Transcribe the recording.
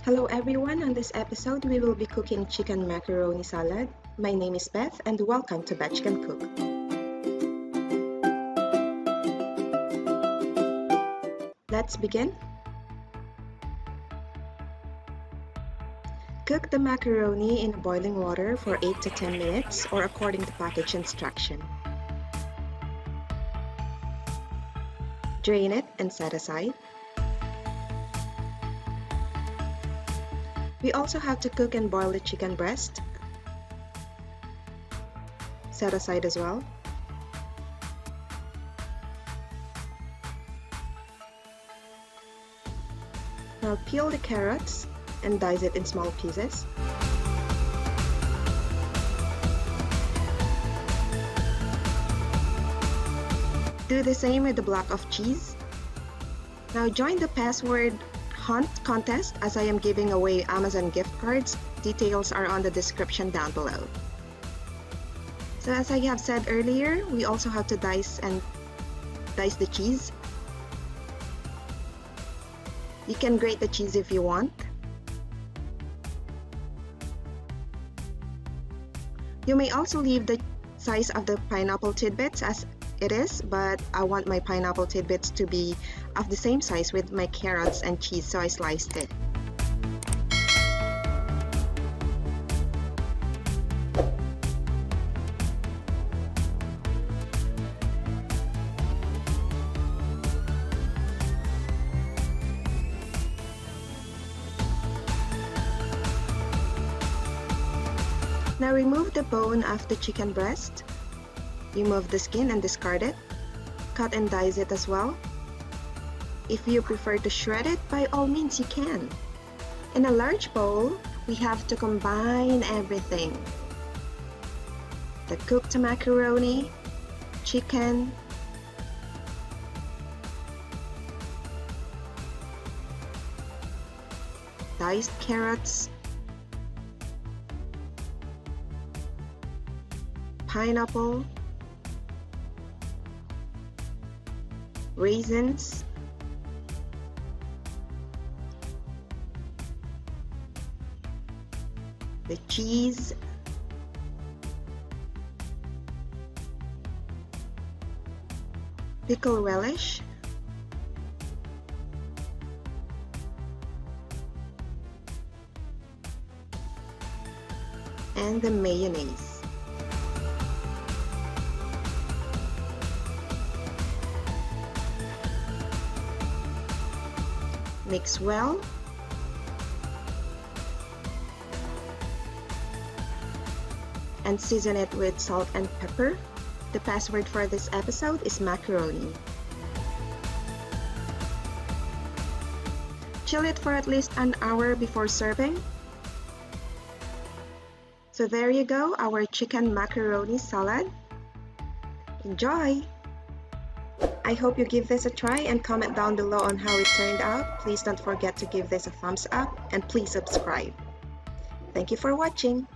Hello everyone, on this episode we will be cooking chicken macaroni salad. My name is Beth and welcome to Beth Can Cook. Let's begin. Cook the macaroni in boiling water for 8 to 10 minutes or according to package instruction. Drain it and set aside. We also have to cook and boil the chicken breast. Set aside as well. Now peel the carrots and dice it in small pieces. Do the same with the block of cheese. Now join the password hunt contest as I am giving away Amazon gift cards. Details are on the description down below. So as I have said earlier, we also have to dice the cheese. You can grate the cheese if you want. You may also leave the size of the pineapple tidbits as it is, but I want my pineapple tidbits to be of the same size with my carrots and cheese, so I sliced it. Now remove the bone of the chicken breast. Remove the skin and discard it. Cut and dice it as well. If you prefer to shred it, by all means you can. In a large bowl, we have to combine everything. The cooked macaroni, chicken, diced carrots, pineapple, raisins, the cheese, pickle relish, and the mayonnaise. Mix well. And season it with salt and pepper. The password for this episode is macaroni. Chill it for at least an hour before serving. So there you go, our chicken macaroni salad. Enjoy! I hope you give this a try and comment down below on how it turned out. Please don't forget to give this a thumbs up and please subscribe. Thank you for watching.